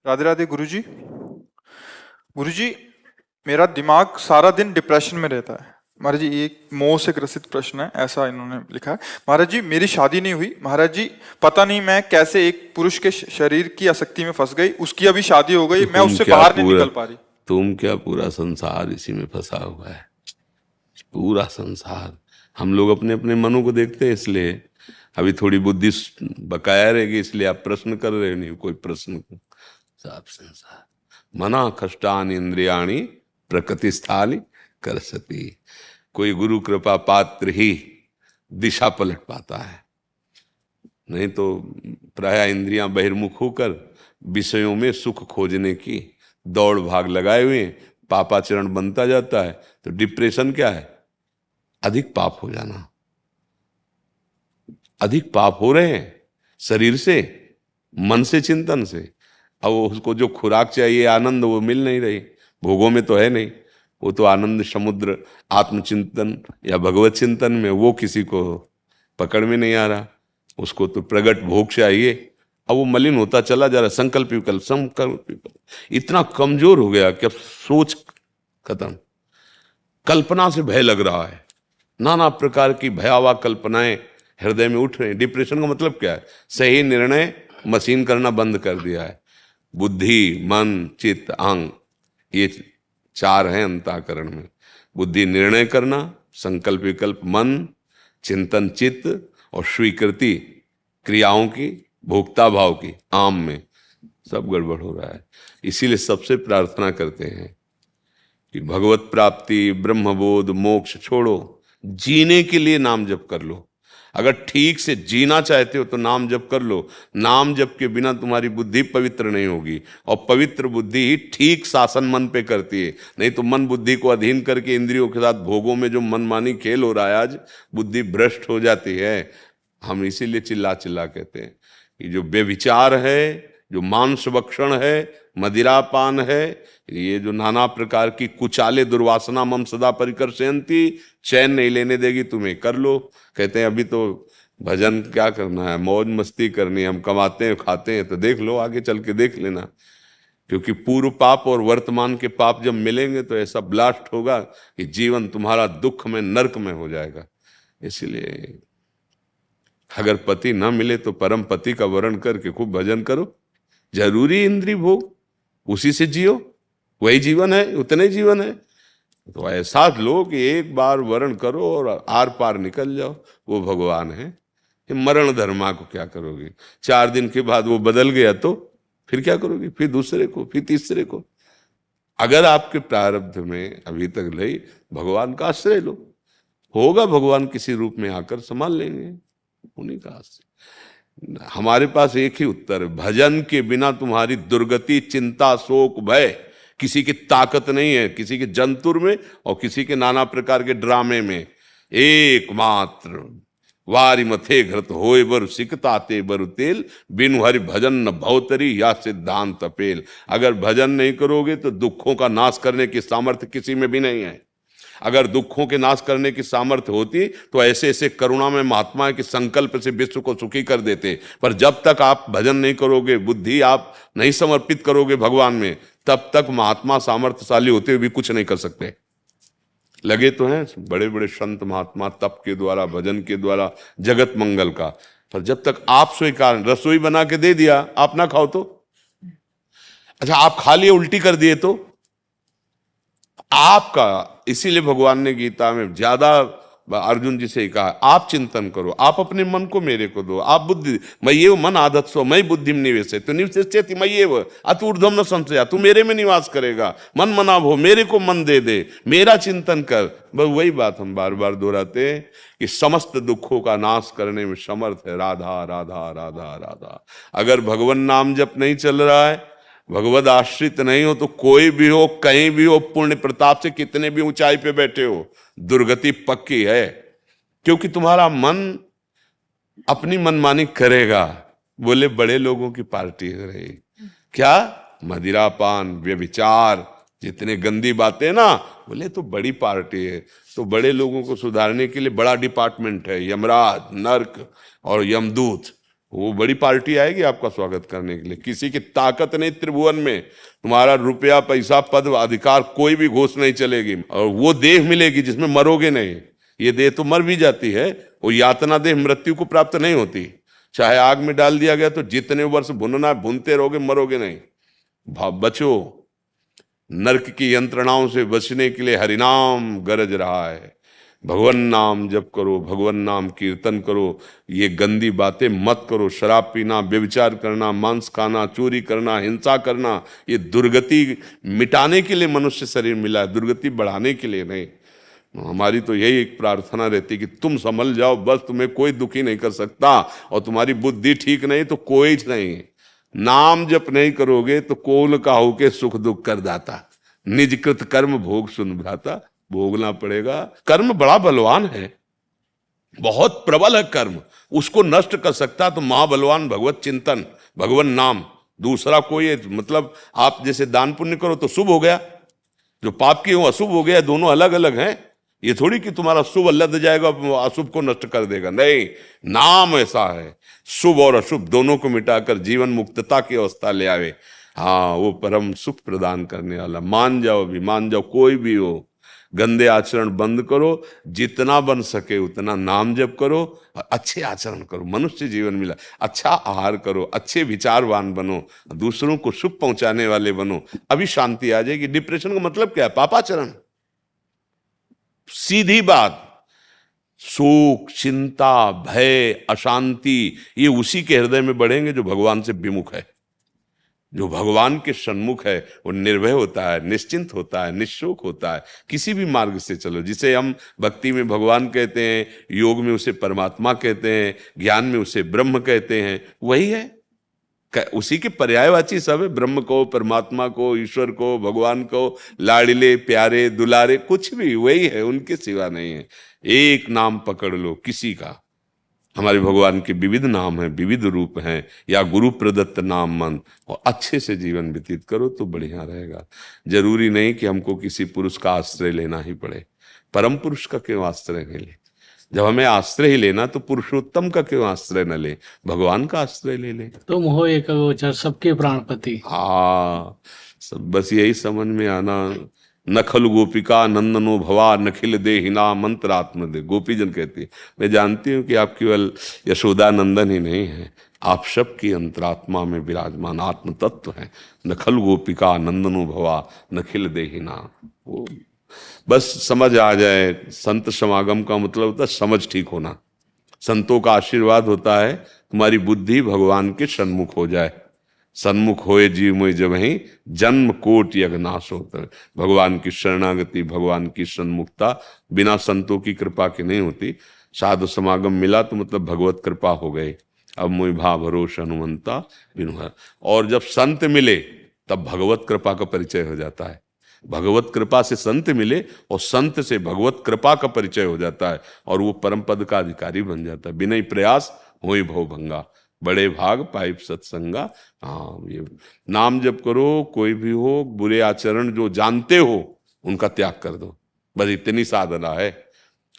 राधे राधे गुरुजी। गुरुजी, मेरा दिमाग सारा दिन डिप्रेशन में रहता है। महाराज जी, एक मोह से ग्रसित प्रश्न है, ऐसा इन्होंने लिखा है। महाराज जी, मेरी शादी नहीं हुई। महाराज जी, पता नहीं मैं कैसे एक पुरुष के शरीर की आसक्ति में फंस गई। उसकी अभी शादी हो गई, मैं उससे बाहर नहीं निकल पा रही। तुम क्या, पूरा संसार इसी में फंसा हुआ है। पूरा संसार। हम लोग अपने अपने मनों को देखते हैं, इसलिए अभी थोड़ी बुद्धि बकाया रहेगी, इसलिए आप प्रश्न कर रहे नहीं कोई प्रश्न। सब संसार मना कष्टानि इंद्रियाणि प्रकृति स्थाली कर सती। कोई गुरु कृपा पात्र ही दिशा पलट पाता है, नहीं तो प्राय इंद्रियां बहिर्मुख होकर विषयों में सुख खोजने की दौड़ भाग लगाए हुए पापाचरण बनता जाता है। तो डिप्रेशन क्या है? अधिक पाप हो जाना। अधिक पाप हो रहे हैं शरीर से, मन से, चिंतन से। अब उसको जो खुराक चाहिए आनंद, वो मिल नहीं रही, भोगों में तो है नहीं। वो तो आनंद समुद्र आत्मचिंतन या भगवत चिंतन में, वो किसी को पकड़ में नहीं आ रहा। उसको तो प्रगट भोग चाहिए। अब वो मलिन होता चला जा रहा। संकल्प विकल्प इतना कमजोर हो गया कि अब सोच खत्म। कल्पना से भय लग रहा है, नाना प्रकार की भयावह कल्पनाएं हृदय में उठ रहे हैं। डिप्रेशन का मतलब क्या है? सही निर्णय मशीन करना बंद कर दिया है। बुद्धि, मन, चित्त, अहंग, ये चार हैं अंतःकरण में। बुद्धि निर्णय करना, संकल्प विकल्प मन, चिंतन चित्त, और स्वीकृति क्रियाओं की, भोक्ता भाव की, आम में सब गड़बड़ हो रहा है। इसीलिए सबसे प्रार्थना करते हैं कि भगवत प्राप्ति, ब्रह्मबोध, मोक्ष छोड़ो, जीने के लिए नाम जप कर लो। अगर ठीक से जीना चाहते हो तो नाम जप कर लो। नाम जप के बिना तुम्हारी बुद्धि पवित्र नहीं होगी, और पवित्र बुद्धि ही ठीक शासन मन पे करती है। नहीं तो मन बुद्धि को अधीन करके इंद्रियों के साथ भोगों में जो मनमानी खेल हो रहा है, आज बुद्धि भ्रष्ट हो जाती है। हम इसीलिए चिल्ला चिल्ला कहते हैं कि जो बेविचार है, जो मांस भक्षण है, मदिरापान है, ये जो नाना प्रकार की कुचाले दुर्वासना मम सदा परिकर्षयन्ति, चैन नहीं लेने देगी तुम्हें, कर लो। कहते हैं अभी तो भजन क्या करना है, मौज मस्ती करनी है, हम कमाते हैं खाते हैं, तो देख लो, आगे चल के देख लेना। क्योंकि पूर्व पाप और वर्तमान के पाप जब मिलेंगे तो ऐसा ब्लास्ट होगा कि जीवन तुम्हारा दुख में, नरक में हो जाएगा। इसलिए अगर पति ना मिले तो परम पति का वरण करके खूब भजन करो। जरूरी इंद्रिय भोग, उसी से जियो, वही जीवन है, उतने जीवन है। तो ऐसा लो कि एक बार वरण करो और आर पार निकल जाओ, वो भगवान है। मरण धर्मा को क्या करोगे? 4 दिन के बाद वो बदल गया तो फिर क्या करोगे? फिर दूसरे को, फिर तीसरे को। अगर आपके प्रारब्ध में अभी तक नहीं, भगवान का आश्रय लो, होगा भगवान किसी रूप में आकर संभाल लेंगे। उन्हीं का आश्रय। हमारे पास एक ही उत्तर है, भजन के बिना तुम्हारी दुर्गति, चिंता, शोक, भय, किसी की ताकत नहीं है, किसी के जंतुर में और किसी के नाना प्रकार के ड्रामे में। एकमात्र वारी मथे घृत होए बर सिकताते बर तेल, बिनु हरि भजन न भवतरी या सिद्धांत अपेल। अगर भजन नहीं करोगे तो दुखों का नाश करने की सामर्थ्य किसी में भी नहीं है। अगर दुखों के नाश करने की सामर्थ्य होती तो ऐसे ऐसे करुणा में महात्मा के संकल्प से विश्व को सुखी कर देते। पर जब तक आप भजन नहीं करोगे, बुद्धि आप नहीं समर्पित करोगे भगवान में, तब तक महात्मा सामर्थ्यशाली होते हुए भी कुछ नहीं कर सकते। लगे तो हैं बड़े बड़े संत महात्मा तप के द्वारा, भजन के द्वारा जगत मंगल का, पर जब तक आप स्वीकार, रसोई बना के दे दिया, आप ना खाओ तो अच्छा, आप खा लिए उल्टी कर दिए तो आपका। इसीलिए भगवान ने गीता में ज्यादा अर्जुन जी से ही कहा, आप चिंतन करो, आप अपने मन को मेरे को दो, आप बुद्धि मय्येव मन आदत सो मई बुद्धि निवेशे तो निवेशेति मय्येव अत ऊर्ध्वम न संशया, तू मेरे में निवास करेगा। मन मना भो, मेरे को मन दे दे, मेरा चिंतन कर। बस वही बात हम बार बार दोहराते हैं कि समस्त दुखों का नाश करने में समर्थ है राधा राधा राधा राधा। अगर भगवान नाम जप नहीं चल रहा है, भगवद आश्रित नहीं हो, तो कोई भी हो, कहीं भी हो, पुण्य प्रताप से कितने भी ऊंचाई पे बैठे हो, दुर्गति पक्की है। क्योंकि तुम्हारा मन अपनी मनमानी करेगा। बोले बड़े लोगों की पार्टी हो रही, क्या मदिरापान, व्यभिचार, जितने गंदी बातें ना, बोले तो बड़ी पार्टी है। तो बड़े लोगों को सुधारने के लिए बड़ा डिपार्टमेंट है, यमराज, नर्क और यमदूत। वो बड़ी पार्टी आएगी आपका स्वागत करने के लिए। किसी की ताकत नहीं त्रिभुवन में, तुम्हारा रुपया पैसा पद अधिकार कोई भी घोष नहीं चलेगी। और वो देह मिलेगी जिसमें मरोगे नहीं। ये देह तो मर भी जाती है, वो यातना देह मृत्यु को प्राप्त नहीं होती। चाहे आग में डाल दिया गया तो जितने वर्ष भुनना भुनते रहोगे, मरोगे नहीं। बचो, नरक की यंत्रणाओं से बचने के लिए हरिनाम गरज रहा है। भगवान नाम जप करो, भगवान नाम कीर्तन करो, ये गंदी बातें मत करो। शराब पीना, व्यभिचार करना, मांस खाना, चोरी करना, हिंसा करना, ये दुर्गति मिटाने के लिए मनुष्य शरीर मिला है, दुर्गति बढ़ाने के लिए नहीं। हमारी तो यही एक प्रार्थना रहती कि तुम संभल जाओ, बस तुम्हें कोई दुखी नहीं कर सकता। और तुम्हारी बुद्धि ठीक नहीं तो कोई नहीं। नाम जप नहीं करोगे तो कोल का होके सुख दुख कर दाता, निजकृत कर्म भोग सुन भ्राता। भोगना पड़ेगा। कर्म बड़ा बलवान है, बहुत प्रबल है कर्म, उसको नष्ट कर सकता तो महाबलवान भगवत चिंतन, भगवान नाम। दूसरा कोई मतलब आप जैसे दान पुण्य करो तो शुभ हो गया, जो पाप की वो अशुभ हो गया, दोनों अलग अलग हैं। ये थोड़ी कि तुम्हारा शुभ लद जाएगा अशुभ को नष्ट कर देगा, नहीं। नाम ऐसा है, शुभ और अशुभ दोनों को मिटाकर जीवन मुक्तता की अवस्था ले आवे। हाँ, वो परम सुख प्रदान करने वाला। मान जाओ, भी मान जाओ, कोई भी हो, गंदे आचरण बंद करो, जितना बन सके उतना नाम जप करो और अच्छे आचरण करो। मनुष्य जीवन मिला, अच्छा आहार करो, अच्छे विचारवान बनो, दूसरों को सुख पहुंचाने वाले बनो, अभी शांति आ जाएगी। डिप्रेशन का मतलब क्या है? पापाचरण। सीधी बात। शोक, चिंता, भय, अशांति ये उसी के हृदय में बढ़ेंगे जो भगवान से विमुख है। जो भगवान के सन्मुख है वो निर्भय होता है, निश्चिंत होता है, निशोक होता है। किसी भी मार्ग से चलो, जिसे हम भक्ति में भगवान कहते हैं, योग में उसे परमात्मा कहते हैं, ज्ञान में उसे ब्रह्म कहते हैं, वही है। उसी के पर्यायवाची सब है। ब्रह्म को, परमात्मा को, ईश्वर को, भगवान को, लाडले प्यारे दुलारे, कुछ भी वही है, उनके सिवा नहीं है। एक नाम पकड़ लो किसी का। हमारे भगवान के विविध नाम हैं, विविध रूप हैं, या गुरु प्रदत्त नाम मन, और अच्छे से जीवन व्यतीत करो तो बढ़िया रहेगा। जरूरी नहीं कि हमको किसी पुरुष का आश्रय लेना ही पड़े। परम पुरुष का क्यों आश्रय नहीं ले? जब हमें आश्रय ही लेना तो पुरुषोत्तम का क्यों आश्रय न ले? भगवान का आश्रय ले ले। तुम हो एक गोचर सबके प्राणपति। हाँ, सब बस यही समझ में आना। नखल गोपिका नंदनो भवा नखिल देहिना मंत्रात्म दे। गोपीजन कहती है, मैं जानती हूं कि आप केवल यशोदा नंदन ही नहीं है, आप सबकी अंतरात्मा में विराजमान आत्म तत्व हैं। नखल गोपिका नंदनो भवा नखिल देहिना। वो बस समझ आ जाए। संत समागम का मतलब होता है समझ ठीक होना। संतों का आशीर्वाद होता है तुम्हारी बुद्धि भगवान के सन्मुख हो जाए। सन्मुख होए जीव में जब ही जन्म कोट यज्ञनाश होता है। भगवान की शरणागति, भगवान की सन्मुखता बिना संतों की कृपा के नहीं होती। साधु समागम मिला तो मतलब भगवत कृपा हो गई। अब मोहि भाव भरोस हनुमंता बिनु। और जब संत मिले तब भगवत कृपा का परिचय हो जाता है। भगवत कृपा से संत मिले और संत से भगवत कृपा का परिचय हो जाता है, और वो परम पद का अधिकारी बन जाता है। बिना प्रयास होई भव भंगा, बड़े भाग पाइप सत्संगा। हाँ, ये नाम जप करो। कोई भी हो, बुरे आचरण जो जानते हो उनका त्याग कर दो, बस इतनी साधना है।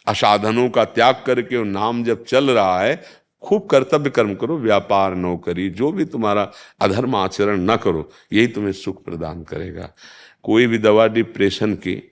असाधनों का त्याग करके वो नाम जब चल रहा है, खूब कर्तव्य कर्म करो, व्यापार नौकरी जो भी तुम्हारा अधर्म आचरण न करो, यही तुम्हें सुख प्रदान करेगा। कोई भी दवा डिप्रेशन की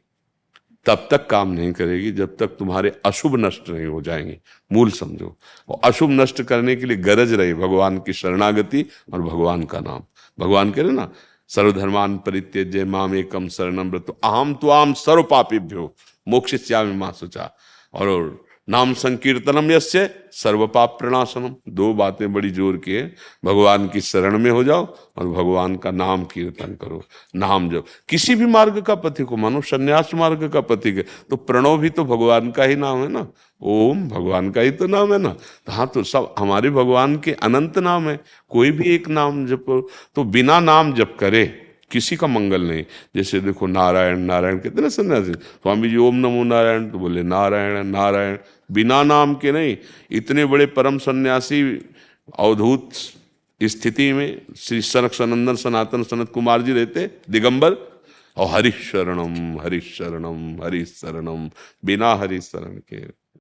तब तक काम नहीं करेगी जब तक तुम्हारे अशुभ नष्ट नहीं हो जाएंगे। मूल समझो। और अशुभ नष्ट करने के लिए गरज रही भगवान की शरणागति और भगवान का नाम। भगवान कह रहे ना, सर्वधर्मान परित्यज्य माम एकम शरणम व्रतो अहम त्वाम सर्व पापेभ्यो मोक्षयिष्यामि मा शुचा। और नाम संकीर्तनम यस्य सर्व पाप प्रणाशनम। दो बातें बड़ी जोर की है। भगवान की शरण में हो जाओ और भगवान का नाम कीर्तन करो। नाम जब किसी भी मार्ग का पथिक को मानो, संन्यास मार्ग का पथिक है तो प्रणव भी तो भगवान का ही नाम है ना। ओम भगवान का ही तो नाम है ना। हाँ, तो सब हमारे भगवान के अनंत नाम है, कोई भी एक नाम जपो। तो बिना नाम जप करे किसी का मंगल नहीं। जैसे देखो नारायण नारायण कहते ना सन्यासी, स्वामी जी ओम नमो नारायण तो बोले नारायण नारायण, बिना नाम के नहीं। इतने बड़े परम सन्यासी अवधूत स्थिति में श्री सनक सनंदन सनातन सनत कुमार जी रहते दिगंबर, और हरिशरणम हरिशरणम हरिशरणम, बिना हरिशरण के